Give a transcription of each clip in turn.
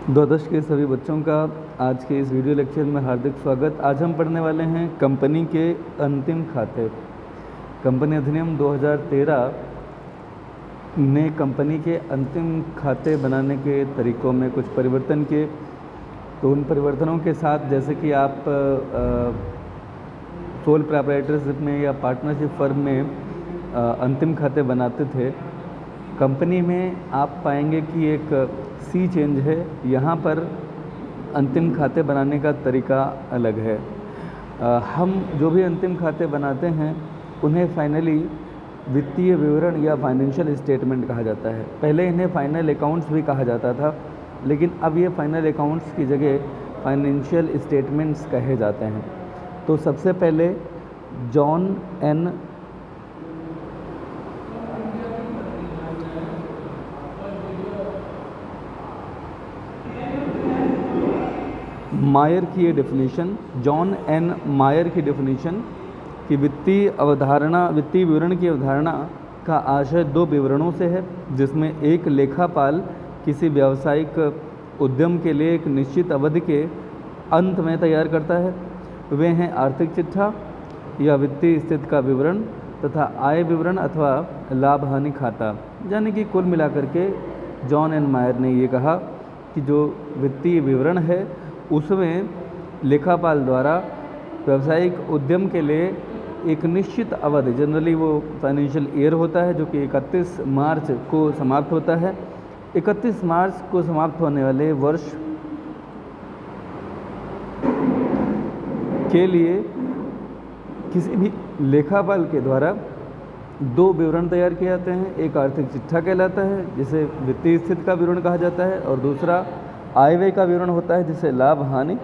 द्वादश के सभी बच्चों का आज के इस वीडियो लेक्चर में हार्दिक स्वागत। आज हम पढ़ने वाले हैं कंपनी के अंतिम खाते। कंपनी अधिनियम 2013 ने कंपनी के अंतिम खाते बनाने के तरीक़ों में कुछ परिवर्तन किए। तो उन परिवर्तनों के साथ जैसे कि आप सोल प्रोप्राइटरशिप में या पार्टनरशिप फर्म में अंतिम खाते बनाते थे, कंपनी में आप पाएंगे कि एक सी चेंज है। यहाँ पर अंतिम खाते बनाने का तरीका अलग है। हम जो भी अंतिम खाते बनाते हैं उन्हें फाइनली वित्तीय विवरण या फाइनेंशियल स्टेटमेंट कहा जाता है। पहले इन्हें फाइनल अकाउंट्स भी कहा जाता था, लेकिन अब ये फाइनल अकाउंट्स की जगह फाइनेंशियल स्टेटमेंट्स कहे जाते हैं। तो सबसे पहले जॉन एन मायर की ये डेफिनेशन, जॉन एन मायर की डेफिनेशन कि वित्तीय विवरण की अवधारणा का आशय दो विवरणों से है, जिसमें एक लेखापाल किसी व्यावसायिक उद्यम के लिए एक निश्चित अवधि के अंत में तैयार करता है। वे हैं आर्थिक चिट्ठा या वित्तीय स्थिति का विवरण तथा आय विवरण अथवा लाभ हानि खाता। यानी कि कुल मिलाकर के जॉन एन मायर ने ये कहा कि जो वित्तीय विवरण है उसमें लेखापाल द्वारा व्यावसायिक उद्यम के लिए एक निश्चित अवधि, जनरली वो फाइनेंशियल ईयर होता है जो कि 31 मार्च को समाप्त होता है। 31 मार्च को समाप्त होने वाले वर्ष के लिए किसी भी लेखापाल के द्वारा दो विवरण तैयार किए जाते हैं। एक आर्थिक चिट्ठा कहलाता है जिसे वित्तीय स्थिति का विवरण कहा जाता है, और दूसरा आय व्यय का विवरण होता है जिसे लाभ हानि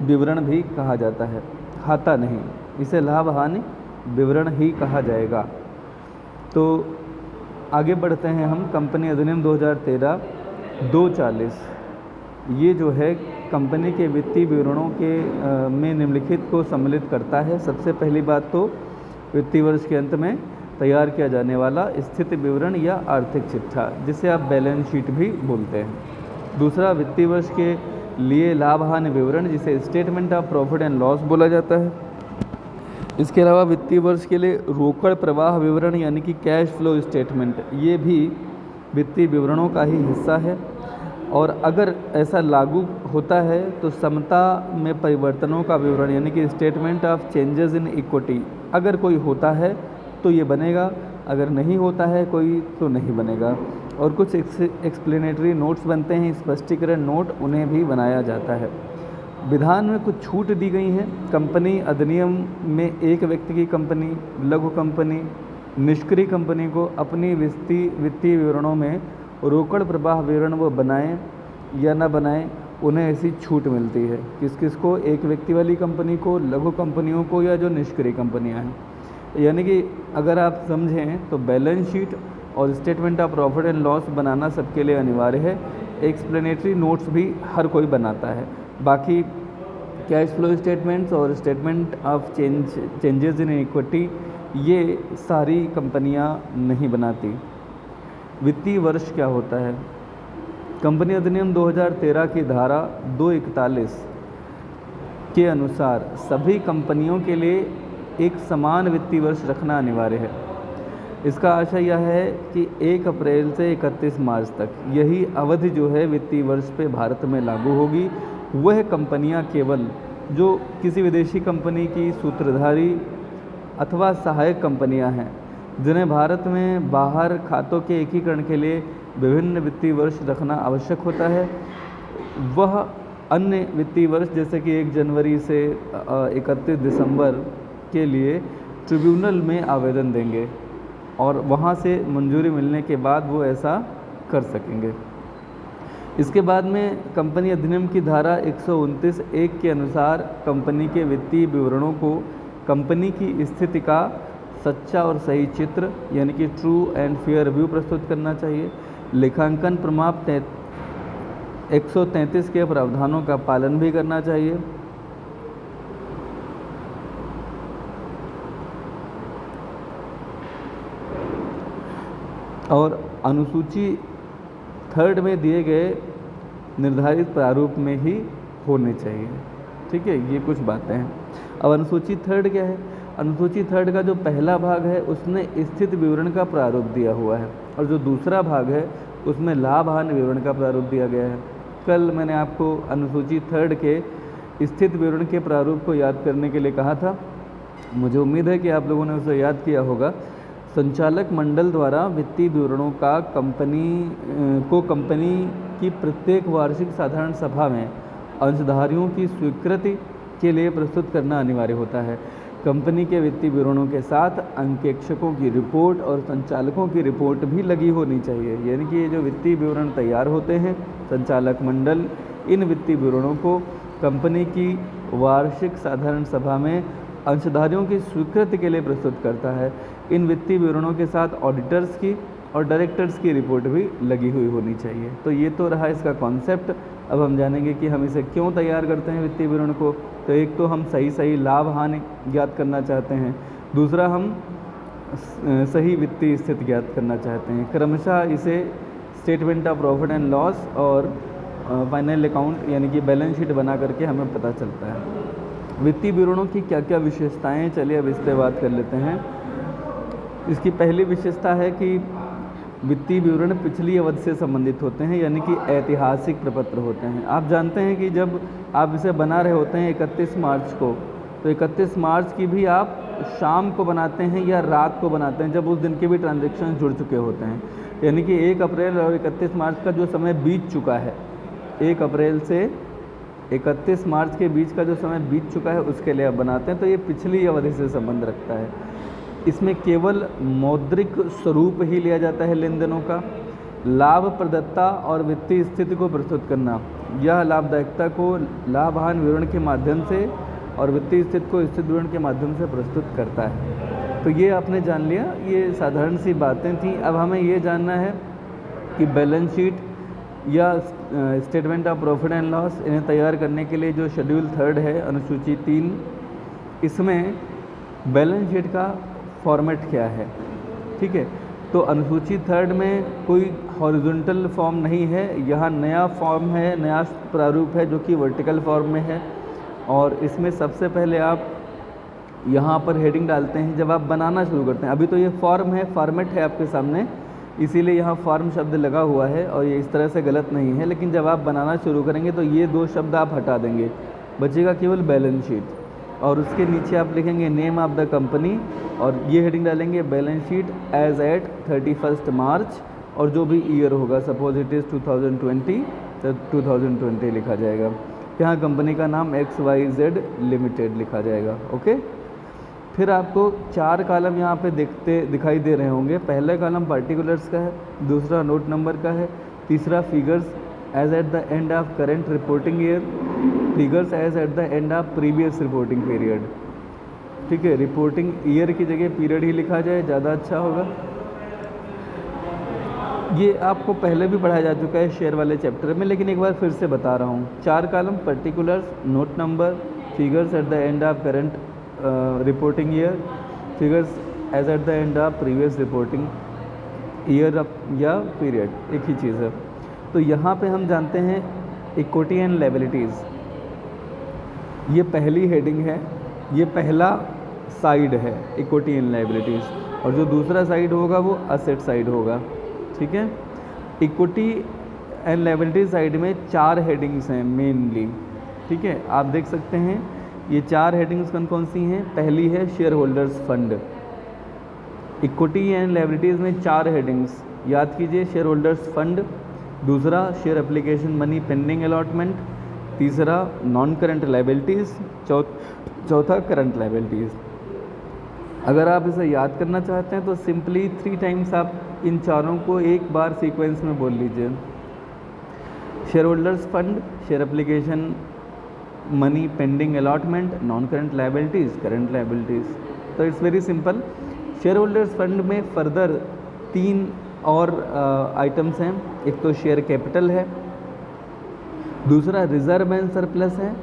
विवरण भी कहा जाता है। खाता नहीं, इसे लाभ हानि विवरण ही कहा जाएगा। तो आगे बढ़ते हैं हम। कंपनी अधिनियम 2013 240 ये जो है कंपनी के वित्तीय विवरणों के में निम्नलिखित को सम्मिलित करता है। सबसे पहली बात तो वित्तीय वर्ष के अंत में तैयार किया जाने वाला स्थिति विवरण या आर्थिक चिट्ठा, जिसे आप बैलेंस शीट भी बोलते हैं। दूसरा, वित्तीय वर्ष के लिए लाभ हानि विवरण, जिसे statement of profit and loss बोला जाता है। इसके अलावा वित्तीय वर्ष के लिए रोकड़ प्रवाह विवरण यानी कि कैश फ्लो स्टेटमेंट, ये भी वित्तीय विवरणों का ही हिस्सा है। और अगर ऐसा लागू होता है तो समता में परिवर्तनों का विवरण यानी कि statement of changes in equity, अगर कोई होता है तो ये बनेगा, अगर नहीं होता है कोई तो नहीं बनेगा। और कुछ एक्सप्लेनेटरी नोट्स बनते हैं, स्पष्टीकरण नोट, उन्हें भी बनाया जाता है। विधान में कुछ छूट दी गई हैं। कंपनी अधिनियम में एक व्यक्ति की कंपनी, लघु कंपनी, निष्क्रिय कंपनी को अपनी वित्तीय विवरणों में रोकड़ प्रवाह विवरण वो बनाएं या ना बनाएं, उन्हें ऐसी छूट मिलती है। किस किस को? एक व्यक्ति वाली कंपनी को, लघु कंपनियों को, या जो निष्क्रिय कंपनियां हैं। यानी कि अगर आप समझें तो बैलेंस शीट और statement of profit and loss बनाना सबके लिए अनिवार्य है। एक्सप्लेनेटरी नोट्स भी हर कोई बनाता है। बाकी कैश फ्लो स्टेटमेंट्स और statement of changes in equity ये सारी कंपनियां नहीं बनाती। वित्तीय वर्ष क्या होता है? कंपनी अधिनियम 2013 की धारा 241 के अनुसार सभी कंपनियों के लिए एक समान वित्तीय वर्ष रखना अनिवार्य है। इसका आशय यह है कि 1 अप्रैल से 31 मार्च तक यही अवधि जो है वित्तीय वर्ष पे भारत में लागू होगी। वह कंपनियां केवल जो किसी विदेशी कंपनी की सूत्रधारी अथवा सहायक कंपनियां हैं, जिन्हें भारत में बाहर खातों के एकीकरण के लिए विभिन्न वित्तीय वर्ष रखना आवश्यक होता है, वह अन्य वित्तीय वर्ष जैसे कि 1 जनवरी से 31 दिसंबर के लिए ट्रिब्यूनल में आवेदन देंगे और वहाँ से मंजूरी मिलने के बाद वो ऐसा कर सकेंगे। इसके बाद में कंपनी अधिनियम की धारा 129(1) के अनुसार कंपनी के वित्तीय विवरणों को कंपनी की स्थिति का सच्चा और सही चित्र यानी कि ट्रू एंड फेयर व्यू प्रस्तुत करना चाहिए। लेखांकन प्रमाण 133 के प्रावधानों का पालन भी करना चाहिए। और अनुसूची 3 में दिए गए निर्धारित प्रारूप में ही होने चाहिए। ठीक है, ये कुछ बातें हैं। अब अनुसूची थर्ड क्या है? अनुसूची थर्ड का जो पहला भाग है उसने स्थिति विवरण का प्रारूप दिया हुआ है, और जो दूसरा भाग है उसमें लाभ हानि विवरण का प्रारूप दिया गया है। कल मैंने आपको अनुसूची थर्ड के स्थिति विवरण के प्रारूप को याद करने के लिए कहा था। मुझे उम्मीद है कि आप लोगों ने उसे याद किया होगा। संचालक मंडल द्वारा वित्तीय विवरणों का कंपनी की प्रत्येक वार्षिक साधारण सभा में अंशधारियों की स्वीकृति के लिए प्रस्तुत करना अनिवार्य होता है। कंपनी के वित्तीय विवरणों के साथ अंकेक्षकों की रिपोर्ट और संचालकों की रिपोर्ट भी लगी होनी चाहिए। यानी कि ये जो वित्तीय विवरण तैयार होते हैं, संचालक मंडल इन वित्तीय विवरणों को कंपनी की वार्षिक साधारण सभा में अंशधारियों की स्वीकृति के लिए प्रस्तुत करता है। इन वित्तीय विवरणों के साथ ऑडिटर्स की और डायरेक्टर्स की रिपोर्ट भी लगी हुई होनी चाहिए। तो ये तो रहा इसका कॉन्सेप्ट। अब हम जानेंगे कि हम इसे क्यों तैयार करते हैं वित्तीय विवरण को। तो एक तो हम सही लाभ हानि ज्ञात करना चाहते हैं, दूसरा हम सही वित्तीय स्थिति ज्ञात करना चाहते हैं। क्रमशः इसे statement of profit and loss और फाइनल अकाउंट यानी कि बैलेंस शीट बना करके हमें पता चलता है। वित्तीय विवरणों की क्या क्या विशेषताएं हैं, चलिए अब इस पर बात कर लेते हैं। इसकी पहली विशेषता है कि वित्तीय विवरण पिछली अवधि से संबंधित होते हैं, यानी कि ऐतिहासिक प्रपत्र होते हैं। आप जानते हैं कि जब आप इसे बना रहे होते हैं 31 मार्च को, तो 31 मार्च की भी आप शाम को बनाते हैं या रात को बनाते हैं, जब उस दिन के भी ट्रांजैक्शन जुड़ चुके होते हैं। यानी कि 1 अप्रैल और 31 मार्च का जो समय बीत चुका है, 1 अप्रैल से 31 मार्च के बीच का जो समय बीत चुका है उसके लिए आप बनाते हैं, तो ये पिछली अवधि से संबंध रखता है। इसमें केवल मौद्रिक स्वरूप ही लिया जाता है लेन देनों का। लाभप्रदता और वित्तीय स्थिति को प्रस्तुत करना, यह लाभदायकता को लाभ हानि विवरण के माध्यम से और वित्तीय स्थिति को स्थिति विवरण के माध्यम से प्रस्तुत करता है। तो ये आपने जान लिया, ये साधारण सी बातें थी। अब हमें ये जानना है कि बैलेंस शीट या statement of profit and loss इन्हें तैयार करने के लिए जो शेड्यूल थर्ड है अनुसूची 3, इसमें बैलेंस शीट का फॉर्मेट क्या है। ठीक है, तो अनुसूची थर्ड में कोई हॉरिजॉन्टल फॉर्म नहीं है, यहाँ नया फॉर्म है, नया प्रारूप है जो कि वर्टिकल फॉर्म में है। और इसमें सबसे पहले आप यहाँ पर हेडिंग डालते हैं जब आप बनाना शुरू करते हैं। अभी तो ये फॉर्म है, फॉर्मेट है आपके सामने, इसीलिए यहाँ फॉर्म शब्द लगा हुआ है और ये इस तरह से गलत नहीं है। लेकिन जब आप बनाना शुरू करेंगे तो ये 2 शब्द आप हटा देंगे, बचेगा केवल बैलेंस शीट। और उसके नीचे आप लिखेंगे नेम ऑफ द कंपनी और ये हेडिंग डालेंगे बैलेंस शीट एज एट 31 मार्च, और जो भी ईयर होगा, सपोज इट इज़ 2020 तो 2020 लिखा जाएगा। यहाँ कंपनी का नाम XYZ लिमिटेड लिखा जाएगा। ओके, फिर आपको 4 कॉलम यहाँ पे दिखाई दे रहे होंगे। पहला कॉलम पार्टिकुलर्स का है, दूसरा नोट नंबर का है, तीसरा figures as at the end of current reporting year, figures as at the end of previous reporting period. ठीक है, रिपोर्टिंग ईयर की जगह पीरियड ही लिखा जाए, ज़्यादा अच्छा होगा। ये आपको पहले भी पढ़ाया जा चुका है शेयर वाले चैप्टर में, लेकिन एक बार फिर से बता रहा हूँ। 4 column particulars, note number, figures at the end of current reporting year, figures as at the end of previous reporting year या पीरियड, एक ही चीज़ है। तो यहाँ पे हम जानते हैं इक्विटी एंड लायबिलिटीज़, ये पहली हेडिंग है, ये पहला साइड है इक्विटी एंड लायबिलिटीज़, और जो दूसरा साइड होगा वो असेट साइड होगा। ठीक है, इक्विटी एंड लायबिलिटीज़ साइड में 4 हेडिंग्स हैं मेनली। ठीक है, आप देख सकते हैं ये 4 हेडिंग्स कौन सी हैं। पहली है share holders fund. Equity and liabilities में 4 हेडिंग्स याद कीजिए। शेयर होल्डर्स फंड, दूसरा share application money pending allotment, तीसरा नॉन करंट लायबिलिटीज़, चौथा करंट लायबिलिटीज़। अगर आप इसे याद करना चाहते हैं तो सिंपली 3 टाइम्स आप इन चारों को एक बार सीक्वेंस में बोल लीजिए। Share holders fund, share application money pending allotment, non current liabilities, current liabilities. तो it's very simple. Share holders fund में फर्दर 3 और आइटम्स हैं। एक तो शेयर कैपिटल है, दूसरा रिजर्व एंड सरप्लस है,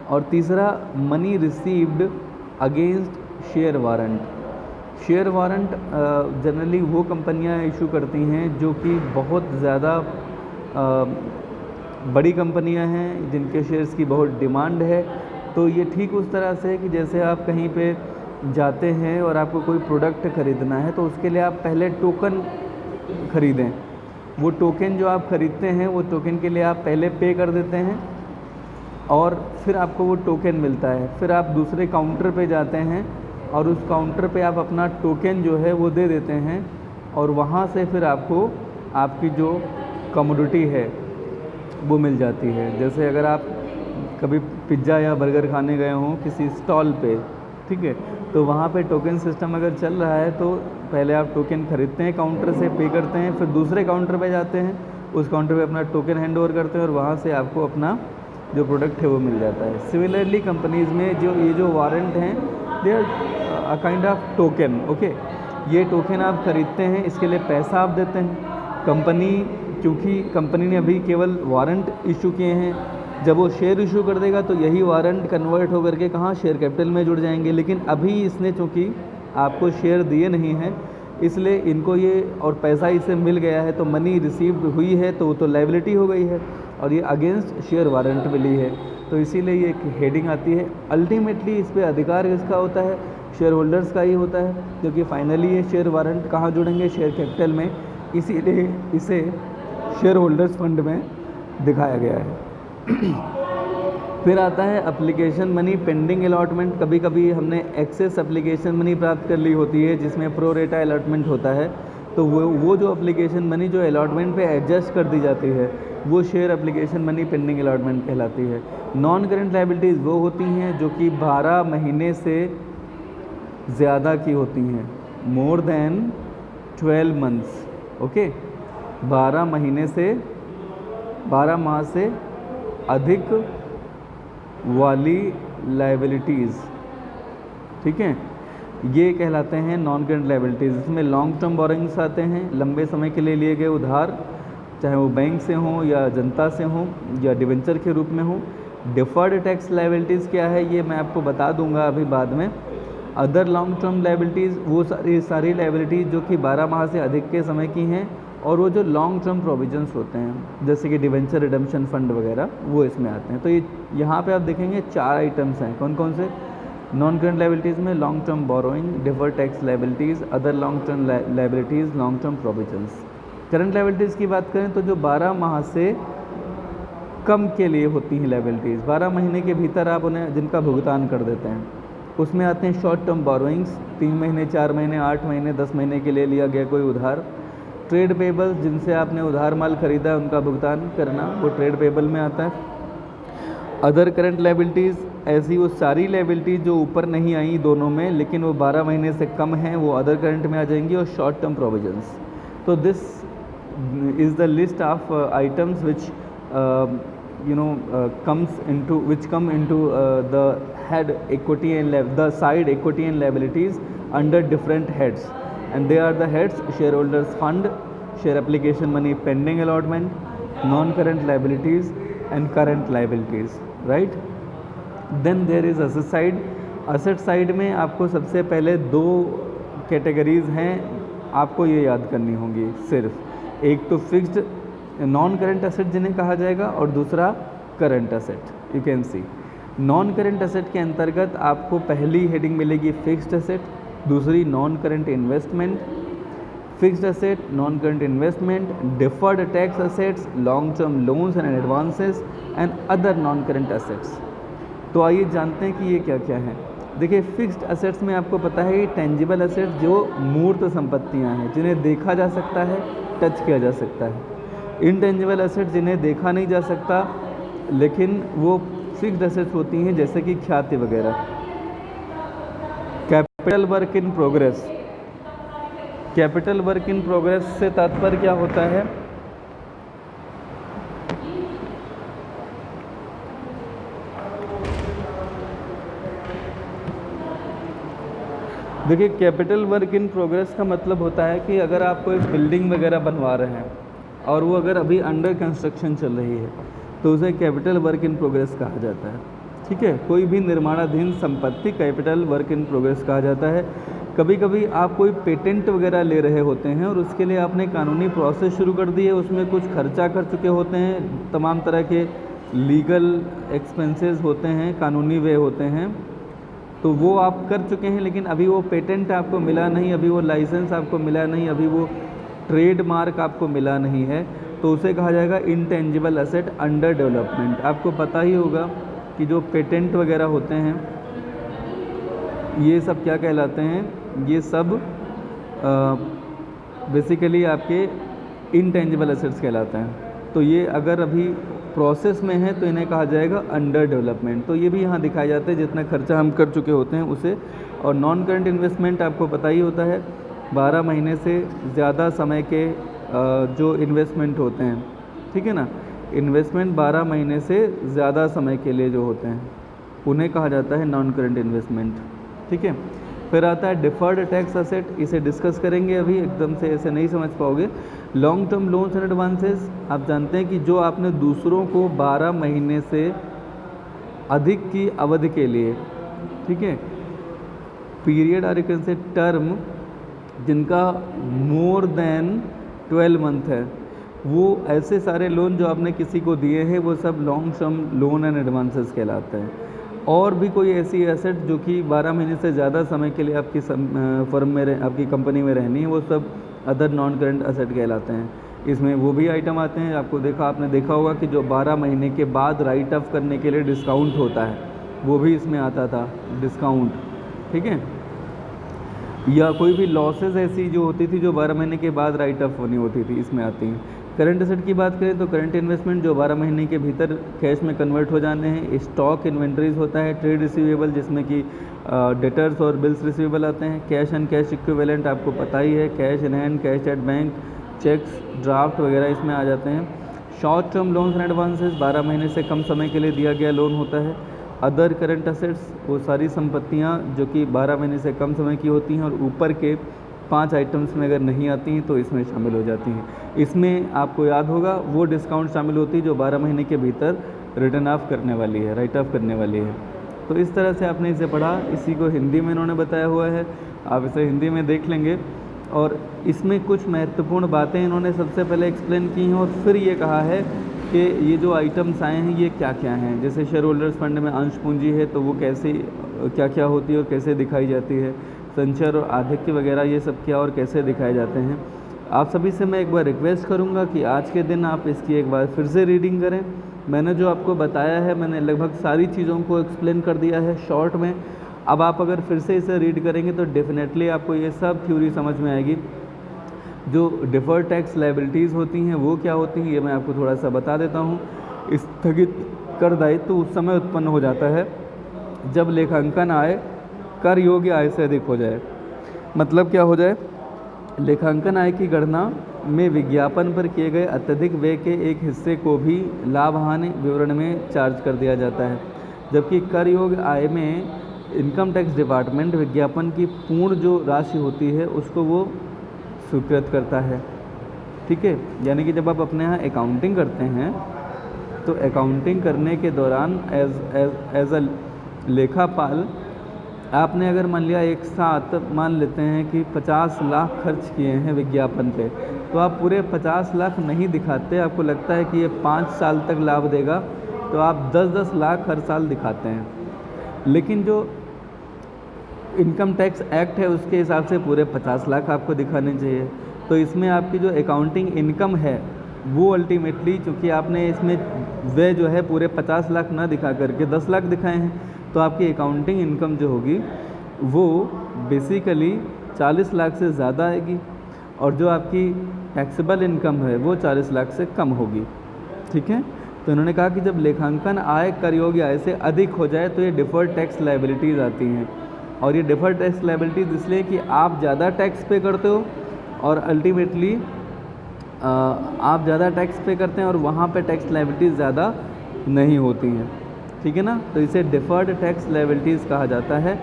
और तीसरा money received against share warrant. Share warrant generally वो कंपनियां इशू करती हैं जो कि बहुत ज़्यादा बड़ी कंपनियां हैं जिनके शेयर्स की बहुत डिमांड है। तो ये ठीक उस तरह से है कि जैसे आप कहीं पे जाते हैं और आपको कोई प्रोडक्ट ख़रीदना है तो उसके लिए आप पहले टोकन ख़रीदें। वो टोकन जो आप ख़रीदते हैं वो टोकन के लिए आप पहले पे कर देते हैं और फिर आपको वो टोकन मिलता है। फिर आप दूसरे काउंटर पे जाते हैं और उस काउंटर पे आप अपना टोकन जो है वो दे देते हैं और वहाँ से फिर आपको आपकी जो कमोडिटी है वो मिल जाती है। जैसे अगर आप कभी पिज़्ज़ा या बर्गर खाने गए हों किसी स्टॉल पे, ठीक है, तो वहाँ पे टोकन सिस्टम अगर चल रहा है तो पहले आप टोकन ख़रीदते हैं, काउंटर से पे करते हैं, फिर दूसरे काउंटर पे जाते हैं, उस काउंटर पे अपना टोकन हैंड ओवर करते हैं और वहाँ से आपको अपना जो प्रोडक्ट है वो मिल जाता है। सिमिलरली कंपनीज़ में जो वारंट हैं they are a kind of token. Okay, ये टोकन आप ख़रीदते हैं, इसके लिए पैसा आप देते हैं। कंपनी, क्योंकि कंपनी ने अभी केवल वारंट इशू किए हैं, जब वो शेयर इशू कर देगा तो यही वारंट कन्वर्ट होकर के कहाँ शेयर कैपिटल में जुड़ जाएंगे। लेकिन अभी इसने चूँकि आपको शेयर दिए नहीं हैं इसलिए इनको ये, और पैसा इसे मिल गया है तो मनी रिसीव्ड हुई है तो वो तो लायबिलिटी हो गई है और ये अगेंस्ट शेयर वारंट मिली है, तो इसीलिए ये एक हेडिंग आती है। अल्टीमेटली इस पर अधिकार किसका होता है? शेयर होल्डर्स का ही होता है, क्योंकि फाइनली ये शेयर वारंट कहाँ जुड़ेंगे? शेयर कैपिटल में। इसीलिए इसे शेयर होल्डर्स फंड में दिखाया गया है। फिर आता है एप्लीकेशन मनी पेंडिंग अलॉटमेंट। कभी कभी हमने एक्सेस एप्लीकेशन मनी प्राप्त कर ली होती है जिसमें प्रो रेटा अलॉटमेंट होता है, तो वो जो एप्लीकेशन मनी जो अलॉटमेंट पे एडजस्ट कर दी जाती है वो share application money pending allotment कहलाती है। नॉन करेंट लायबिलिटीज़ वो होती हैं जो कि 12 महीने से ज़्यादा की होती हैं, मोर देन 12 मंथ्स। ओके, 12 महीने से 12 माह से अधिक वाली लायबिलिटीज़, ठीक है, ये कहलाते हैं नॉन करेंट लायबिलिटीज़। इसमें लॉन्ग टर्म बोरिंग्स आते हैं, लंबे समय के लिए लिए गए उधार, चाहे वो बैंक से हों या जनता से हों या डिवेंचर के रूप में हों। डिफर्ड टैक्स लायबिलिटीज़ क्या है ये मैं आपको बता दूंगा अभी बाद में। अदर लॉन्ग टर्म लायबिलिटीज़ वो सारी लायबिलिटीज़ जो कि 12 माह से अधिक के समय की हैं, और वो जो लॉन्ग टर्म प्रोविजंस होते हैं जैसे कि डिवेंचर रिडेम्पशन फंड वगैरह वो इसमें आते हैं। तो ये यहाँ पे आप देखेंगे 4 आइटम्स हैं। कौन कौन से? नॉन करेंट लायबिलिटीज़ में long term borrowing, deferred tax liabilities, other long term liabilities, long term provisions. Current liabilities की बात करें तो जो 12 माह से कम के लिए होती हैं लायबिलिटीज़, 12 महीने के भीतर आप उन्हें जिनका भुगतान कर देते हैं, उसमें आते हैं शॉर्ट टर्म बोरोइंग्स, 3 महीने, 4 महीने, 8 महीने, 10 महीने के लिए लिया गया कोई उधार। ट्रेड पेबल्स, जिनसे आपने उधार माल खरीदा उनका भुगतान करना, वो ट्रेड पेबल में आता है। अदर करंट लायबिलिटीज़, ऐसी वो सारी लायबिलिटीज़ जो ऊपर नहीं आई दोनों में लेकिन वो 12 महीने से कम हैं, वो अदर करंट में आ जाएंगी। और शॉर्ट टर्म प्रोविजंस। तो this is the list of items which come into the head equity and the side equity and liabilities under different heads, and they are the heads: shareholders fund, share application money pending allotment, non current liabilities and current liabilities, right? Then there is asset side. asset side में आपको सबसे पहले 2 categories हैं, आपको ये याद करनी होंगी सिर्फ। एक तो फिक्स्ड नॉन करेंट एसेट जिन्हें कहा जाएगा, और दूसरा current asset. You can see non current asset के अंतर्गत आपको पहली हेडिंग मिलेगी फिक्स्ड एसेट, दूसरी non current investment. Fixed asset, non current investment, deferred tax assets, long term loans and advances and other non current assets. तो आइए जानते हैं कि ये क्या क्या है। देखिए, फिक्स्ड एसेट्स में आपको पता है ये टेंजिबल एसेट्स जो मूर्त संपत्तियां हैं, जिन्हें देखा जा सकता है, टच किया जा सकता है। इनटेंजिबल एसेट जिन्हें देखा नहीं जा सकता लेकिन वो फिक्स्ड एसेट्स होती हैं, जैसे कि ख्याति वगैरह। Capital work in progress. Capital work in progress से तात्पर्य क्या होता है? देखिए, कैपिटल वर्क इन प्रोग्रेस का मतलब होता है कि अगर आप कोई बिल्डिंग वगैरह बनवा रहे हैं और वो अगर अभी अंडर कंस्ट्रक्शन चल रही है तो उसे कैपिटल वर्क इन प्रोग्रेस कहा जाता है। ठीक है, कोई भी निर्माणाधीन संपत्ति कैपिटल वर्क इन प्रोग्रेस कहा जाता है। कभी कभी आप कोई पेटेंट वगैरह ले रहे होते हैं और उसके लिए आपने कानूनी प्रोसेस शुरू कर दी है, उसमें कुछ खर्चा कर चुके होते हैं, तमाम तरह के लीगल एक्सपेंसेस होते हैं, कानूनी वे होते हैं, तो वो आप कर चुके हैं, लेकिन अभी वो पेटेंट आपको मिला नहीं, अभी वो लाइसेंस आपको मिला नहीं, अभी वो ट्रेडमार्क आपको मिला नहीं है, तो उसे कहा जाएगा इंटेंजिबल एसेट अंडर डेवलपमेंट। आपको पता ही होगा कि जो पेटेंट वगैरह होते हैं ये सब क्या कहलाते हैं, ये सब बेसिकली आपके इंटेंजिबल एसेट्स कहलाते हैं। तो ये अगर अभी प्रोसेस में है तो इन्हें कहा जाएगा अंडर डेवलपमेंट। तो ये भी यहाँ दिखाए जाते हैं जितना खर्चा हम कर चुके होते हैं उसे। और नॉन करंट इन्वेस्टमेंट आपको पता ही होता है, 12 महीने से ज़्यादा समय के जो इन्वेस्टमेंट होते हैं, ठीक है ना, इन्वेस्टमेंट 12 महीने से ज़्यादा समय के लिए जो होते हैं उन्हें कहा जाता है नॉन करंट इन्वेस्टमेंट, ठीक है। फिर आता है डिफर्ड टैक्स असेट, इसे डिस्कस करेंगे, अभी एकदम से ऐसे नहीं समझ पाओगे। Long term loans and advances, आप जानते हैं कि जो आपने दूसरों को 12 महीने से अधिक की अवधि के लिए, ठीक है, पीरियड और कैन से टर्म जिनका मोर देन 12 मंथ है, वो ऐसे सारे लोन जो आपने किसी को दिए हैं वो सब long term loan and advances कहलाते हैं। और भी कोई ऐसी एसेट जो कि 12 महीने से ज़्यादा समय के लिए आपकी फर्म में आपकी कंपनी में रहनी है, वो सब अदर नॉन करंट एसेट कहलाते हैं। इसमें वो भी आइटम आते हैं, आपने देखा होगा कि जो 12 महीने के बाद राइट ऑफ करने के लिए डिस्काउंट होता है, वो भी इसमें आता था डिस्काउंट, ठीक है। या कोई भी लॉसेस ऐसी जो होती थी जो 12 महीने के बाद राइट ऑफ होनी होती थी, इसमें आती हैं। करंट एसेट की बात करें तो करंट इन्वेस्टमेंट जो 12 महीने के भीतर कैश में कन्वर्ट हो जाने हैं। स्टॉक इन्वेंट्रीज होता है, ट्रेड रिसीवेबल जिसमें कि डेटर्स और बिल्स रिसीवेबल आते हैं। कैश एंड कैश इक्विवेलेंट आपको पता ही है, cash in hand, cash at bank, cheques, draft वगैरह इसमें आ जाते हैं। Short term loans and advances 12 महीने से कम समय के लिए दिया गया लोन होता है। अदर करंट असेट्स वो सारी संपत्तियाँ जो कि 12 महीने से कम समय की होती हैं और ऊपर के 5 आइटम्स में अगर नहीं आती हैं तो इसमें शामिल हो जाती हैं। इसमें आपको याद होगा वो डिस्काउंट शामिल होती है जो 12 महीने के भीतर रिटर्न ऑफ करने वाली है, राइट ऑफ करने वाली है। तो इस तरह से आपने इसे पढ़ा, इसी को हिंदी में इन्होंने बताया हुआ है, आप इसे हिंदी में देख लेंगे। और इसमें कुछ महत्वपूर्ण बातें इन्होंने सबसे पहले एक्सप्लेन की हैं और फिर ये कहा है कि ये जो आइटम्स आए हैं ये क्या क्या हैं। जैसे शेयर होल्डर्स फंड में अंश पूंजी है तो वो कैसे क्या क्या होती है और कैसे दिखाई जाती है, संचय और आधिक्य वगैरह ये सब क्या और कैसे दिखाए जाते हैं। आप सभी से मैं एक बार रिक्वेस्ट करूंगा कि आज के दिन आप इसकी एक बार फिर से रीडिंग करें। मैंने जो आपको बताया है मैंने लगभग सारी चीज़ों को एक्सप्लेन कर दिया है शॉर्ट में। अब आप अगर फिर से इसे रीड करेंगे तो डेफिनेटली आपको ये सब थ्योरी समझ में आएगी। जो डिफर्ड टैक्स लायबिलिटीज़ होती हैं वो क्या होती हैं ये मैं आपको थोड़ा सा बता देता हूँ। स्थगित कर दायित्व तो उस समय उत्पन्न हो जाता है जब लेखांकन आय कर योग्य आय से अधिक हो जाए। मतलब क्या हो जाए, लेखांकन आय की गणना में विज्ञापन पर किए गए अत्यधिक व्यय के एक हिस्से को भी लाभ हानि विवरण में चार्ज कर दिया जाता है, जबकि कर योग्य आय में इनकम टैक्स डिपार्टमेंट विज्ञापन की पूर्ण जो राशि होती है उसको वो स्वीकृत करता है। ठीक है, यानी कि जब आप अपने यहाँ अकाउंटिंग करते हैं तो अकाउंटिंग करने के दौरान एज अ लेखापाल आपने अगर मान लिया एक साथ मान लेते हैं कि 50 लाख खर्च किए हैं विज्ञापन पे, तो आप पूरे 50 लाख नहीं दिखाते। आपको लगता है कि ये 5 साल तक लाभ देगा तो आप 10-10 लाख हर साल दिखाते हैं। लेकिन जो इनकम टैक्स एक्ट है उसके हिसाब से पूरे 50 लाख आपको दिखाने चाहिए। तो इसमें आपकी जो अकाउंटिंग इनकम है वो अल्टीमेटली, चूँकि आपने इसमें व्यय जो है पूरे 50 लाख ना दिखा करके 10 लाख दिखाए हैं, तो आपकी अकाउंटिंग इनकम जो होगी वो बेसिकली 40 लाख से ज़्यादा आएगी और जो आपकी टैक्सेबल इनकम है वो 40 लाख से कम होगी। ठीक है, तो इन्होंने कहा कि जब लेखांकन आय कर योग्य आय से अधिक हो जाए तो ये डिफर्ड टैक्स लायबिलिटीज़ आती हैं। और ये डिफर्ड टैक्स लायबिलिटीज़ इसलिए कि आप ज़्यादा टैक्स पे करते हो और अल्टीमेटली आप ज़्यादा टैक्स पे करते हैं और वहाँ पे टैक्स लायबिलिटीज़ ज़्यादा नहीं होती हैं। ठीक है ना, तो इसे डिफर्ड टैक्स लायबिलिटीज़ कहा जाता है।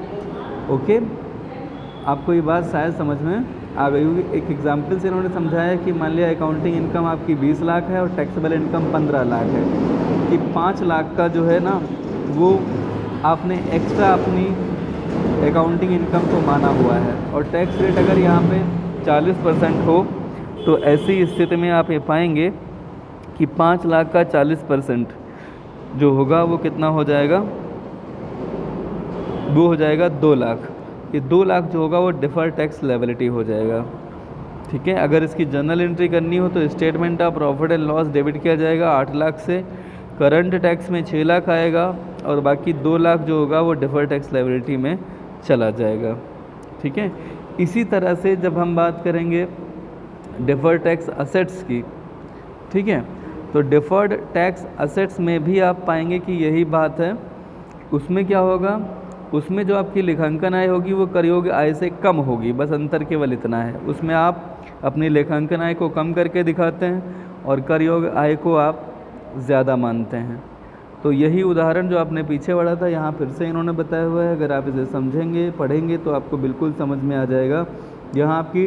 ओके, आपको ये बात शायद समझ में आ गई होगी। एक एग्जांपल से इन्होंने समझाया कि मान लिया अकाउंटिंग इनकम आपकी 20 लाख है और टैक्सेबल इनकम 15 लाख है, कि 5 लाख का जो है ना वो आपने एक्स्ट्रा अपनी अकाउंटिंग इनकम को माना हुआ है। और टैक्स रेट अगर यहाँ पे 40% हो तो ऐसी स्थिति में आप ये पाएंगे कि 5 लाख का 40% जो होगा वो कितना हो जाएगा, वो हो जाएगा 2 लाख। ये 2 लाख जो होगा वो डिफर्ड टैक्स लायबिलिटी हो जाएगा। ठीक है, अगर इसकी जर्नल एंट्री करनी हो तो statement of profit and loss debit किया जाएगा 8 लाख से, करंट टैक्स में 6 लाख आएगा और बाकी 2 लाख जो होगा वो डिफर्ड टैक्स लायबिलिटी में चला जाएगा। ठीक है, इसी तरह से जब हम बात करेंगे डिफर्ड टैक्स असेट्स की, ठीक है, तो डिफर्ड टैक्स असेट्स में भी आप पाएंगे कि यही बात है। उसमें क्या होगा, उसमें जो आपकी लेखांकन आय होगी वो कर योग्य आय से कम होगी, बस अंतर केवल इतना है। उसमें आप अपनी लेखांकन आय को कम करके दिखाते हैं और कर योग्य आय को आप ज़्यादा मानते हैं। तो यही उदाहरण जो आपने पीछे पढ़ा था यहाँ फिर से इन्होंने बताया हुआ है। अगर आप इसे समझेंगे पढ़ेंगे तो आपको बिल्कुल समझ में आ जाएगा। यहाँ आपकी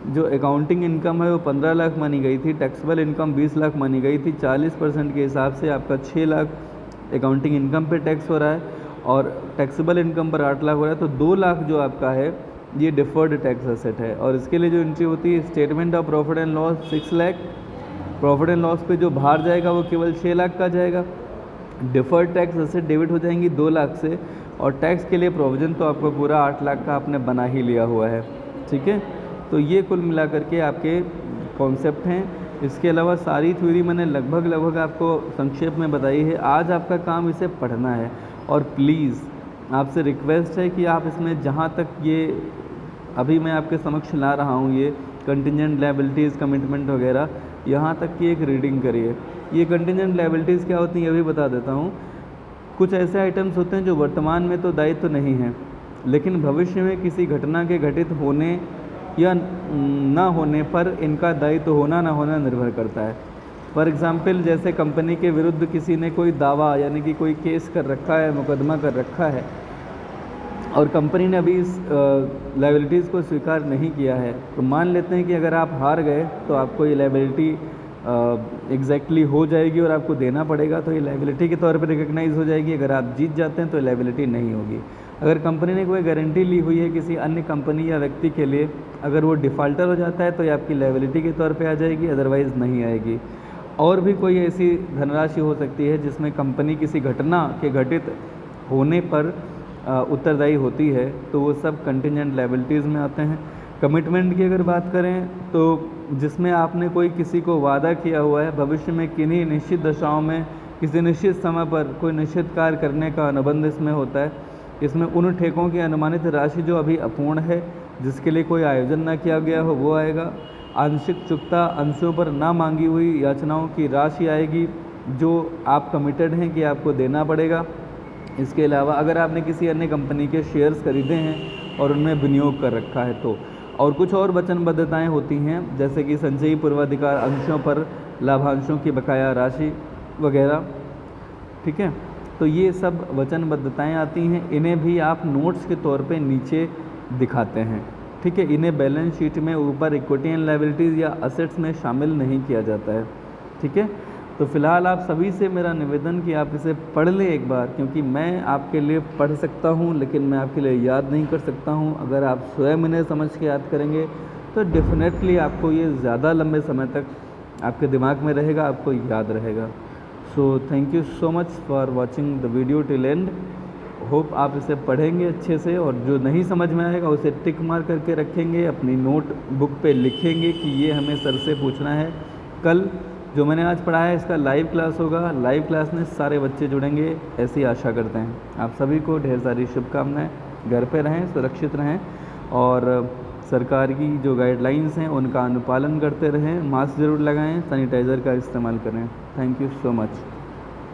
जो अकाउंटिंग इनकम है वो 15 लाख मानी गई थी, टैक्सेबल इनकम 20 लाख मानी गई थी। 40% के हिसाब से आपका 6 लाख अकाउंटिंग इनकम पे टैक्स हो रहा है और टैक्सेबल इनकम पर 8 लाख हो रहा है। तो 2 लाख जो आपका है ये डिफर्ड टैक्स असेट है। और इसके लिए जो एंट्री होती है statement of profit and loss 6 lakh, profit and loss पे जो बाहर जाएगा वो केवल 6 लाख का जाएगा। डिफर्ड टैक्स असेट डेबिट हो जाएंगी 2 लाख से और टैक्स के लिए प्रोविज़न तो आपको पूरा 8 लाख का आपने बना ही लिया हुआ है। ठीक है, तो ये कुल मिलाकर के आपके कॉन्सेप्ट हैं। इसके अलावा सारी थ्योरी मैंने लगभग आपको संक्षेप में बताई है। आज आपका काम इसे पढ़ना है और प्लीज़ आपसे रिक्वेस्ट है कि आप इसमें जहाँ तक ये अभी मैं आपके समक्ष ला रहा हूँ ये कंटिजेंट लायबिलिटीज़, कमिटमेंट वगैरह, यहाँ तक की एक रीडिंग करिए। ये कंटिजेंट लायबिलिटीज़ क्या होती हैं ये भी बता देता हूँ। कुछ ऐसे आइटम्स होते हैं जो वर्तमान में तो दायित्व नहीं है लेकिन भविष्य में किसी घटना के घटित होने या ना होने पर इनका दायित्व होना ना होना निर्भर करता है। फॉर एग्ज़ाम्पल जैसे कंपनी के विरुद्ध किसी ने कोई दावा यानी कि कोई केस कर रखा है, मुकदमा कर रखा है और कंपनी ने अभी इस लायबिलिटीज़ को स्वीकार नहीं किया है, तो मान लेते हैं कि अगर आप हार गए तो आपको ये लायबिलिटी एग्जैक्टली हो जाएगी और आपको देना पड़ेगा, तो ये लायबिलिटी के तौर पर रिकग्नाइज़ हो जाएगी। अगर आप जीत जाते हैं तो लायबिलिटी नहीं होगी। अगर कंपनी ने कोई गारंटी ली हुई है किसी अन्य कंपनी या व्यक्ति के लिए, अगर वो डिफ़ॉल्टर हो जाता है तो ये आपकी लायबिलिटी के तौर पे आ जाएगी, अदरवाइज़ नहीं आएगी। और भी कोई ऐसी धनराशि हो सकती है जिसमें कंपनी किसी घटना के घटित होने पर उत्तरदायी होती है, तो वो सब कंटिजेंट लायबिलिटीज़ में आते हैं। कमिटमेंट की अगर बात करें तो जिसमें आपने कोई किसी को वादा किया हुआ है भविष्य में किन्हीं निश्चित दशाओं में किसी निश्चित समय पर कोई निश्चित कार्य करने का अनुबंध इसमें होता है। इसमें उन ठेकों की अनुमानित राशि जो अभी अपूर्ण है, जिसके लिए कोई आयोजन ना किया गया हो, वो आएगा। आंशिक चुकता अंशों पर ना मांगी हुई याचनाओं की राशि आएगी जो आप कमिटेड हैं कि आपको देना पड़ेगा। इसके अलावा अगर आपने किसी अन्य कंपनी के शेयर्स खरीदे हैं और उनमें विनियोग कर रखा है तो, और कुछ और वचनबद्धताएँ होती हैं जैसे कि संचयी पूर्वाधिकार अंशों पर लाभांशों की बकाया राशि वगैरह। ठीक है, तो ये सब वचनबद्धताएँ आती हैं, इन्हें भी आप नोट्स के तौर पे नीचे दिखाते हैं। ठीक है, इन्हें बैलेंस शीट में ऊपर इक्विटी एंड लायबिलिटीज़ या असेट्स में शामिल नहीं किया जाता है। ठीक है, तो फ़िलहाल आप सभी से मेरा निवेदन कि आप इसे पढ़ लें एक बार, क्योंकि मैं आपके लिए पढ़ सकता हूँ लेकिन मैं आपके लिए याद नहीं कर सकता हूँ। अगर आप स्वयं इन्हें समझ के याद करेंगे तो डेफिनेटली आपको ये ज़्यादा लंबे समय तक आपके दिमाग में रहेगा, आपको याद रहेगा। So thank you so much for watching the video till and. Hope आप इसे पढ़ेंगे अच्छे से और जो नहीं समझ में आएगा उसे टिक मार करके रखेंगे, अपनी नोट बुक पे लिखेंगे कि ये हमें सर से पूछना है। कल जो मैंने आज पढ़ाया है इसका लाइव क्लास होगा, लाइव क्लास में सारे बच्चे जुड़ेंगे, ऐसी आशा करते हैं। आप सभी को ढेर सारी शुभकामनाएं। घर पे रहें, सुरक्षित रहें और सरकार की जो गाइडलाइंस हैं उनका अनुपालन करते रहें। मास्क ज़रूर लगाएं, सैनिटाइज़र का इस्तेमाल करें। Thank you so much.